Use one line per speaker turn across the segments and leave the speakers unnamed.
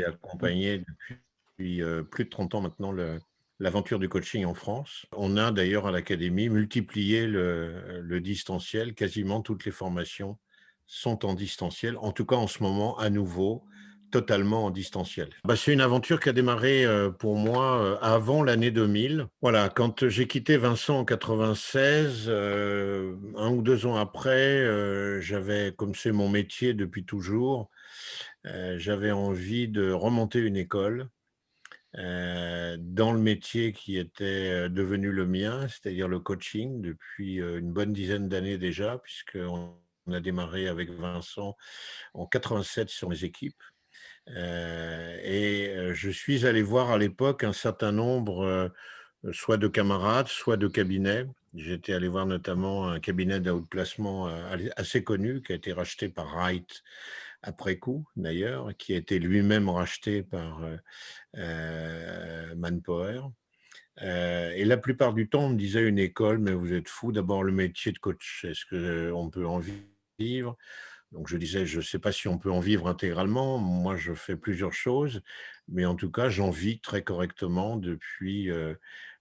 accompagné depuis plus de 30 ans maintenant l'aventure du coaching en France. On a d'ailleurs à l'académie multiplié le distanciel. Quasiment toutes les formations sont en distanciel. En tout cas, en ce moment, à nouveau, totalement en distanciel. C'est une aventure qui a démarré pour moi avant l'année 2000. Voilà, quand j'ai quitté Vincent en 96, 1 ou 2 ans après, j'avais, comme c'est mon métier depuis toujours, j'avais envie de remonter une école dans le métier qui était devenu le mien, c'est-à-dire le coaching, depuis une bonne dizaine d'années déjà, puisqu'on a démarré avec Vincent en 87 sur mes équipes. Je suis allé voir à l'époque un certain nombre, soit de camarades, soit de cabinets. J'étais allé voir notamment un cabinet d'outplacement assez connu qui a été racheté par Wright après coup, d'ailleurs, qui a été lui-même racheté par Manpower. Et la plupart du temps, on me disait une école, mais vous êtes fou, d'abord le métier de coach, est-ce qu'on peut en vivre? Donc je disais, je ne sais pas si on peut en vivre intégralement, moi je fais plusieurs choses, mais en tout cas j'en vis très correctement depuis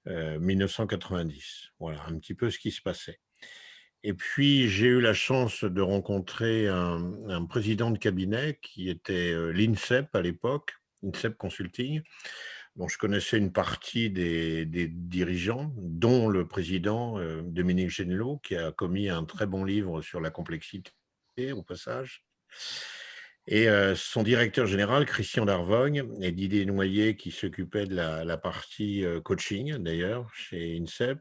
1990. Voilà un petit peu ce qui se passait. Et puis j'ai eu la chance de rencontrer un président de cabinet qui était l'INSEP à l'époque, INSEP Consulting, dont je connaissais une partie des dirigeants, dont le président Dominique Genelot, qui a commis un très bon livre sur la complexité au passage. Et son directeur général, Christian Darvogne, et Didier Noyer, qui s'occupait de la partie coaching, d'ailleurs, chez INSEP,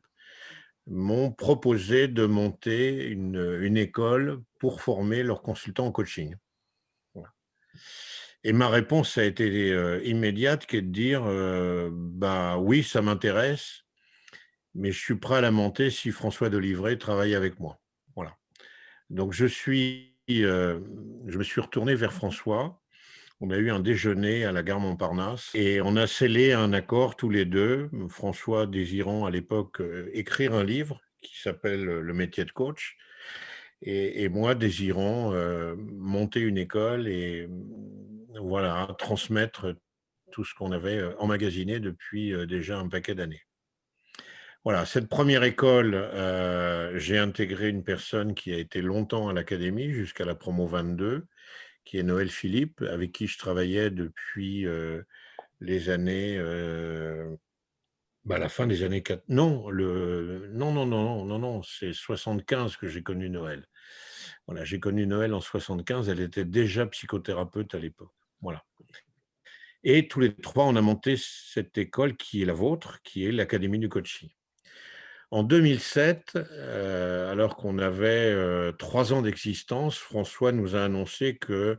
m'ont proposé de monter une école pour former leurs consultants en coaching. Voilà. Et ma réponse a été immédiate, qui est de dire bah oui, ça m'intéresse, mais je suis prêt à la monter si François Delivray travaille avec moi. Voilà. Donc je me suis retourné vers François. On a eu un déjeuner à la gare Montparnasse et on a scellé un accord tous les deux, François désirant à l'époque écrire un livre qui s'appelle Le métier de coach et moi désirant monter une école et voilà, transmettre tout ce qu'on avait emmagasiné depuis déjà un paquet d'années. Voilà, cette première école, j'ai intégré une personne qui a été longtemps à l'académie jusqu'à la promo 22, qui est Noël Philippe, avec qui je travaillais depuis les années, la fin des années 4. Non, non, c'est 75 que j'ai connu Noël. Voilà, j'ai connu Noël en 75, elle était déjà psychothérapeute à l'époque. Voilà. Et tous les trois, on a monté cette école qui est la vôtre, qui est l'Académie du coaching. En 2007, alors qu'on avait 3 ans d'existence, François nous a annoncé que,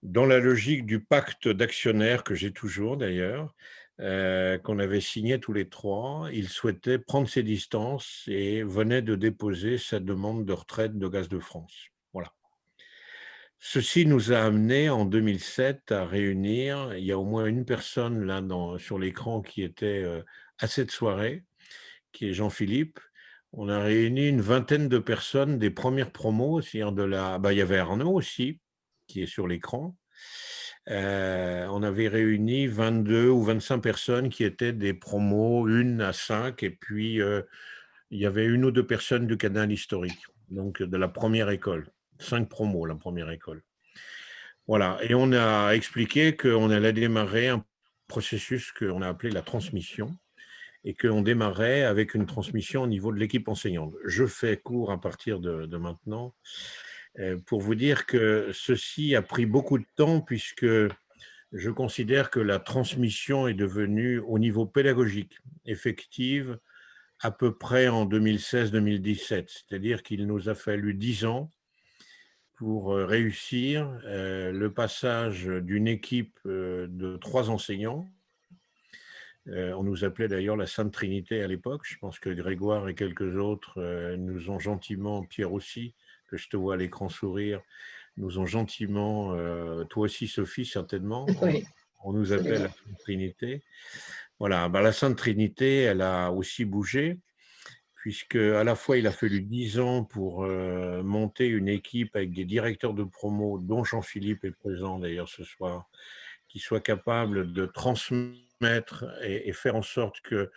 dans la logique du pacte d'actionnaires que j'ai toujours d'ailleurs, qu'on avait signé tous les 3, il souhaitait prendre ses distances et venait de déposer sa demande de retraite de Gaz de France. Voilà. Ceci nous a amenés en 2007 à réunir, il y a au moins une personne là sur l'écran qui était à cette soirée, qui est Jean-Philippe. On a réuni une vingtaine de personnes des premières promos, c'est-à-dire il y avait Arnaud aussi, qui est sur l'écran. On avait réuni 22 ou 25 personnes qui étaient des promos 1 à 5, et puis il y avait 1 ou 2 personnes du canal historique, donc de la première école. 5 promos, la première école. Voilà, et on a expliqué qu'on allait démarrer un processus qu'on a appelé la transmission, et qu'on démarrait avec une transmission au niveau de l'équipe enseignante. Je fais court à partir de maintenant pour vous dire que ceci a pris beaucoup de temps puisque je considère que la transmission est devenue au niveau pédagogique effective à peu près en 2016-2017. C'est-à-dire qu'il nous a fallu 10 ans pour réussir le passage d'une équipe de 3 enseignants. On nous appelait d'ailleurs la Sainte Trinité à l'époque. Je pense que Grégoire et quelques autres nous ont gentiment, Pierre aussi, que je te vois à l'écran sourire, nous ont gentiment, toi aussi Sophie certainement,
Oui,
on nous appelle
absolument.
la Sainte Trinité. Voilà, la Sainte Trinité, elle a aussi bougé, puisque à la fois il a fallu 10 ans pour monter une équipe avec des directeurs de promo, dont Jean-Philippe est présent d'ailleurs ce soir, qui soit capable de transmettre et faire en sorte que,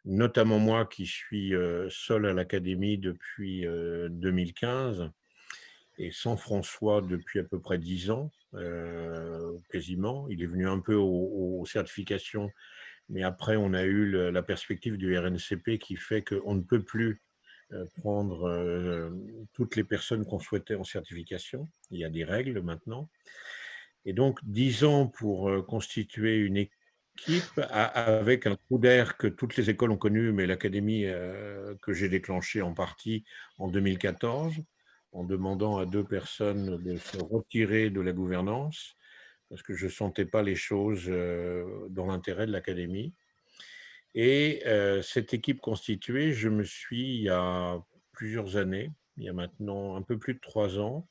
notamment moi qui suis seul à l'académie depuis 2015 et sans François depuis à peu près 10 ans, quasiment. Il est venu un peu aux certifications, mais après on a eu la perspective du RNCP qui fait qu'on ne peut plus prendre toutes les personnes qu'on souhaitait en certification. Il y a des règles maintenant. Et donc 10 ans pour constituer une équipe avec un trou d'air que toutes les écoles ont connu, mais l'académie que j'ai déclenchée en partie en 2014, en demandant à 2 personnes de se retirer de la gouvernance, parce que je ne sentais pas les choses dans l'intérêt de l'académie. Et cette équipe constituée, je me suis, il y a plusieurs années, il y a maintenant un peu plus de 3 ans,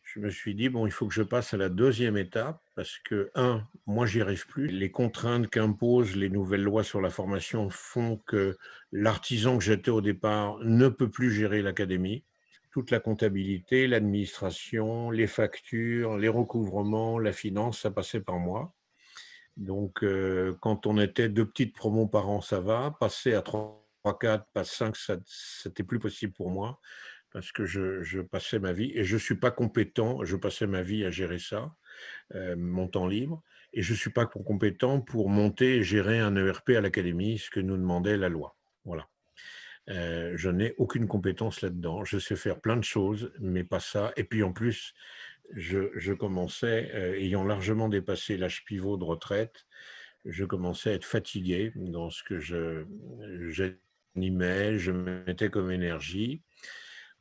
je me suis dit: «Bon, il faut que je passe à la deuxième étape» parce que, un, moi, j'y arrive plus. Les contraintes qu'imposent les nouvelles lois sur la formation font que l'artisan que j'étais au départ ne peut plus gérer l'académie. Toute la comptabilité, l'administration, les factures, les recouvrements, la finance, ça passait par moi. Donc, quand on était 2 petites promos par an, ça va. Passer à 3, 4, pas 5, ça c'était plus possible pour moi parce que je passais ma vie et je suis pas compétent, je passais ma vie à gérer ça, mon temps libre et je suis pas compétent pour monter et gérer un ERP à l'académie, ce que nous demandait la loi. Voilà. Je n'ai aucune compétence là-dedans. Je sais faire plein de choses, mais pas ça et puis en plus, je commençais, ayant largement dépassé l'âge pivot de retraite, je commençais à être fatigué dans ce que j'animais, je mettais comme énergie.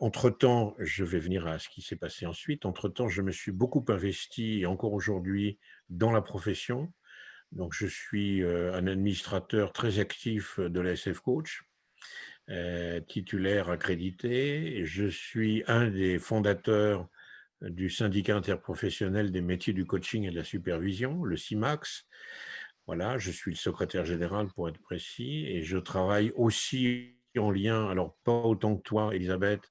Entre-temps, je vais venir à ce qui s'est passé ensuite. Entre-temps, je me suis beaucoup investi et encore aujourd'hui dans la profession. Donc, je suis un administrateur très actif de la SF Coach, titulaire accrédité. Je suis un des fondateurs du syndicat interprofessionnel des métiers du coaching et de la supervision, le CIMAX. Voilà, je suis le secrétaire général pour être précis et je travaille aussi en lien, alors pas autant que toi, Elisabeth,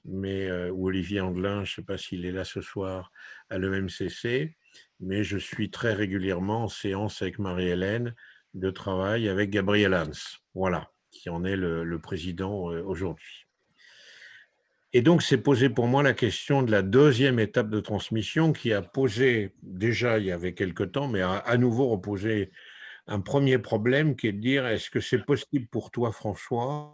mais ou Olivier Anglin, je ne sais pas s'il est là ce soir, à l'EMCC, mais je suis très régulièrement en séance avec Marie-Hélène de travail avec Gabriel Hans, voilà, qui en est le président aujourd'hui. Et donc, c'est posé pour moi la question de la deuxième étape de transmission qui a posé, déjà il y avait quelque temps, mais a à nouveau reposé un premier problème qui est de dire: «Est-ce que c'est possible pour toi, François,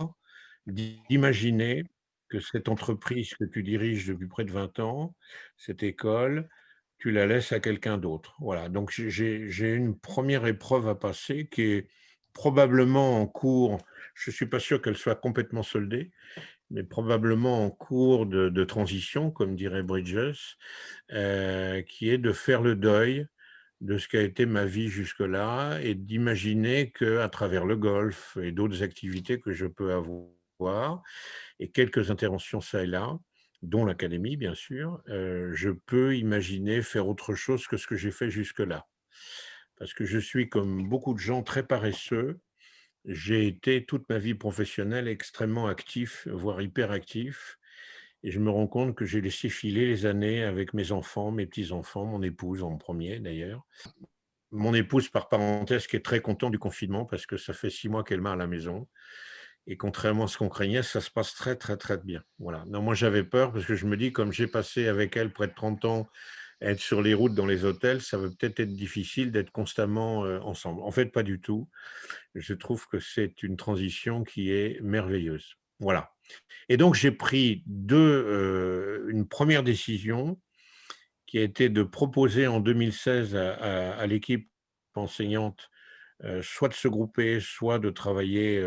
d'imaginer que cette entreprise que tu diriges depuis près de 20 ans, cette école, tu la laisses à quelqu'un d'autre?» Voilà, donc j'ai une première épreuve à passer qui est probablement en cours. Je ne suis pas sûr qu'elle soit complètement soldée, mais probablement en cours de transition, comme dirait Bridges, qui est de faire le deuil de ce qu'a été ma vie jusque-là et d'imaginer qu'à travers le golf et d'autres activités que je peux avoir et quelques interventions ça et là, dont l'académie bien sûr, je peux imaginer faire autre chose que ce que j'ai fait jusque-là. Parce que je suis comme beaucoup de gens très paresseux. J'ai été toute ma vie professionnelle extrêmement actif, voire hyperactif et je me rends compte que j'ai laissé filer les années avec mes enfants, mes petits-enfants, mon épouse en premier d'ailleurs. Mon épouse, par parenthèse, qui est très contente du confinement parce que ça fait 6 mois qu'elle m'a à la maison et contrairement à ce qu'on craignait, ça se passe très, très, très bien. Voilà. Non, moi, j'avais peur parce que je me dis, comme j'ai passé avec elle près de 30 ans à être sur les routes, dans les hôtels, ça va peut-être être difficile d'être constamment, ensemble. En fait, pas du tout. Je trouve que c'est une transition qui est merveilleuse. Voilà et donc j'ai pris une première décision qui a été de proposer en 2016 à l'équipe enseignante, soit de se grouper, soit de travailler,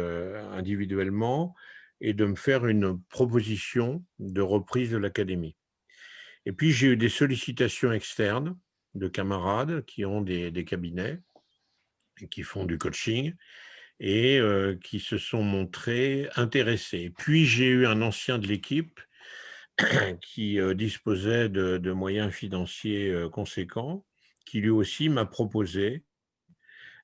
individuellement et de me faire une proposition de reprise de l'académie. Et puis j'ai eu des sollicitations externes de camarades qui ont des cabinets et qui font du coaching et qui se sont montrés intéressés. Puis j'ai eu un ancien de l'équipe qui, disposait de moyens financiers, conséquents, qui lui aussi m'a proposé,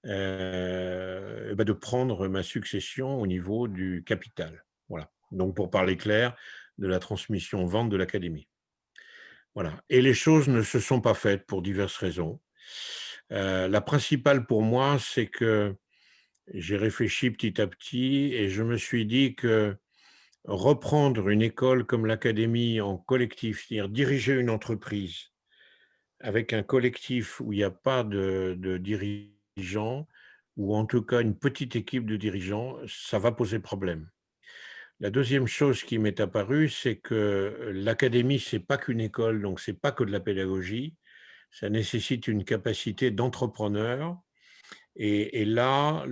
de prendre ma succession au niveau du capital. Voilà. Donc pour parler clair, de la transmission vente de l'académie. Voilà et les choses ne se sont pas faites pour diverses raisons. La principale pour moi, c'est que j'ai réfléchi petit à petit et je me suis dit que reprendre une école comme l'académie en collectif, c'est-à-dire diriger une entreprise avec un collectif où il y a pas de dirigeants ou en tout cas une petite équipe de dirigeants, ça va poser problème. La deuxième chose qui m'est apparue, c'est que l'académie, c'est pas qu'une école, donc c'est pas que de la pédagogie. Ça nécessite une capacité d'entrepreneur et là,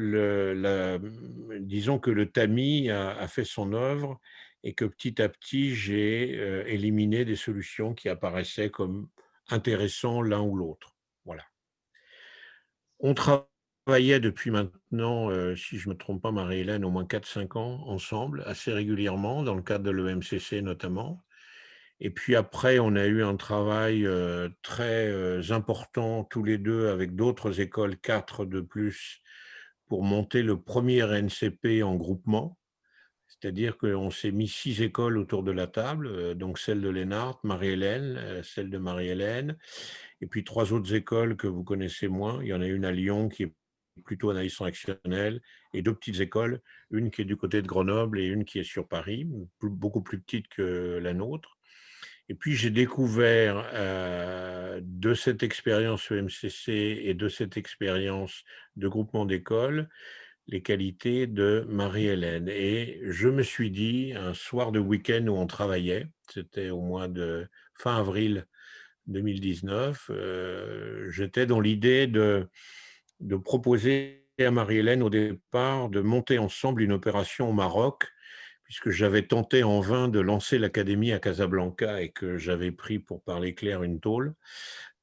disons que le tamis a fait son œuvre et que petit à petit, j'ai, éliminé des solutions qui apparaissaient comme intéressant l'un ou l'autre. Voilà. On travaillait depuis maintenant, si je ne me trompe pas, Marie-Hélène, au moins 4, 5 ans ensemble, assez régulièrement, dans le cadre de l'EMCC notamment. Et puis après, on a eu un travail très important tous les deux avec d'autres écoles, 4 de plus, pour monter le premier RNCP en groupement. C'est-à-dire qu'on s'est mis 6 écoles autour de la table, donc celle de Lénart, Marie-Hélène, celle de Marie-Hélène, et puis 3 autres écoles que vous connaissez moins. Il y en a une à Lyon qui est plutôt analyse transactionnelle et 2 petites écoles, une qui est du côté de Grenoble et une qui est sur Paris, beaucoup plus petite que la nôtre. Et puis j'ai découvert, de cette expérience EMCC et de cette expérience de groupement d'écoles, les qualités de Marie-Hélène et je me suis dit, un soir de week-end où on travaillait, c'était au mois de fin avril 2019, j'étais dans l'idée de proposer à Marie-Hélène au départ de monter ensemble une opération au Maroc, puisque j'avais tenté en vain de lancer l'académie à Casablanca et que j'avais pris, pour parler clair, une tôle,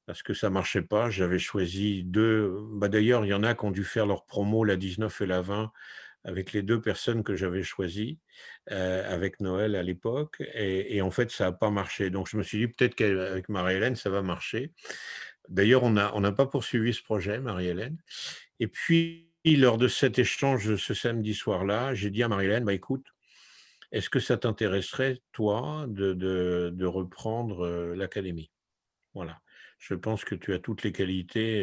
parce que ça marchait pas. J'avais choisi 2, bah, d'ailleurs, il y en a qui ont dû faire leur promo, la 19 et la 20, avec les 2 personnes que j'avais choisies, avec Noël à l'époque et en fait, ça a pas marché. Donc je me suis dit: «Peut-être qu'avec Marie-Hélène, ça va marcher». D'ailleurs, on n'a pas poursuivi ce projet, Marie-Hélène et puis lors de cet échange, ce samedi soir-là, j'ai dit à Marie-Hélène: «Bah, écoute, est-ce que ça t'intéresserait, toi, de reprendre, l'académie?» Voilà. Je pense que tu as toutes les qualités,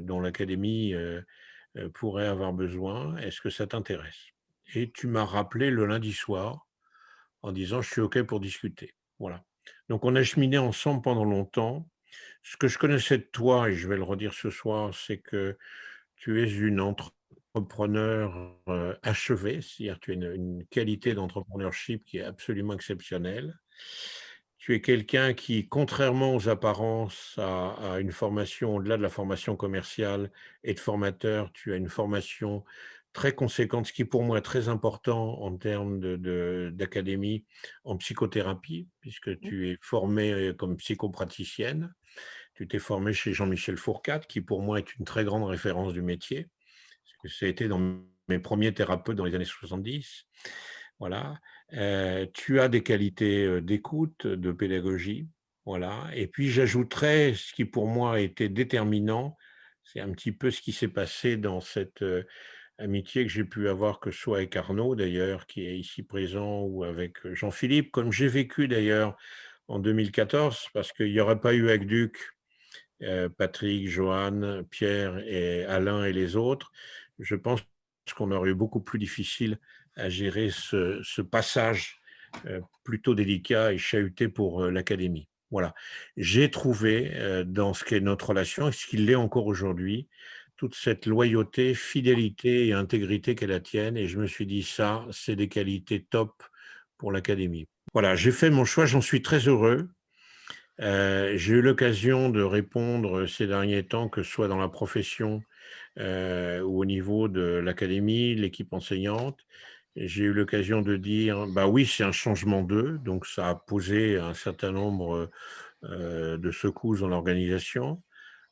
dont l'académie, pourrait avoir besoin. Est-ce que ça t'intéresse? Et tu m'as rappelé le lundi soir en disant: «Je suis OK pour discuter». Voilà. Donc on a cheminé ensemble pendant longtemps. Ce que je connaissais de toi et je vais le redire ce soir, c'est que tu es une entrepreneur, achevée, c'est-à-dire tu as une qualité d'entrepreneurship qui est absolument exceptionnelle. Tu es quelqu'un qui, contrairement aux apparences, a une formation au-delà de la formation commerciale et de formateur, tu as une formation très conséquente, ce qui pour moi est très important en termes d'académie en psychothérapie, puisque
Mmh.
tu es formée, comme psychopraticienne. Tu t'es formée chez Jean-Michel Fourcade, qui pour moi est une très grande référence du métier, parce que ça a été dans mes premiers thérapeutes dans les années 70. Voilà, tu as des qualités, d'écoute, de pédagogie, voilà et puis j'ajouterais ce qui pour moi a été déterminant, c'est un petit peu ce qui s'est passé dans cette, amitié que j'ai pu avoir, que ce soit avec Arnaud d'ailleurs, qui est ici présent ou avec, Jean-Philippe, comme j'ai vécu d'ailleurs en 2014 parce qu'il n'y aurait pas eu Aqueduc, Patrick, Johan, Pierre et Alain et les autres, je pense qu'on aurait eu beaucoup plus difficile à gérer ce passage plutôt délicat et chahuté pour l'académie. Voilà. J'ai trouvé dans ce qu'est notre relation, et ce qu'il est encore aujourd'hui, toute cette loyauté, fidélité et intégrité qu'est la tienne. Et je me suis dit, ça, c'est des qualités top pour l'académie. Voilà, j'ai fait mon choix, j'en suis très heureux. J'ai eu l'occasion de répondre ces derniers temps, que ce soit dans la profession ou au niveau de l'académie, l'équipe enseignante. Et j'ai eu l'occasion de dire, bah oui, c'est un changement d'eux, donc ça a posé un certain nombre de secousses dans l'organisation.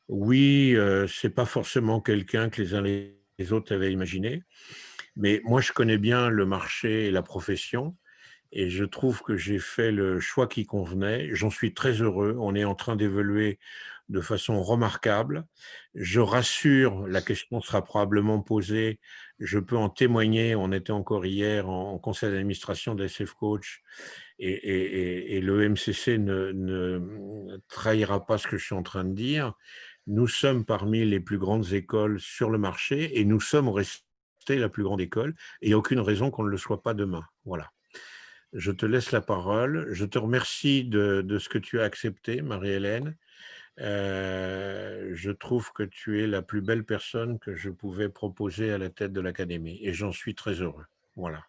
Oui, c'est pas forcément quelqu'un que les uns les autres avaient imaginé, mais moi je connais bien le marché et la profession. Et je trouve que j'ai fait le choix qui convenait. J'en suis très heureux. On est en train d'évoluer de façon remarquable. Je rassure, la question sera probablement posée. Je peux en témoigner. On était encore hier en conseil d'administration de SF Coach et le MCC ne trahira pas ce que je suis en train de dire. Nous sommes parmi les plus grandes écoles sur le marché et nous sommes restés la plus grande école et il n'y a aucune raison qu'on ne le soit pas demain. Voilà. Je te laisse la parole. Je te remercie de ce que tu as accepté, Marie-Hélène. Je trouve que tu es la plus belle personne que je pouvais proposer à la tête de l'académie et j'en suis très heureux. Voilà.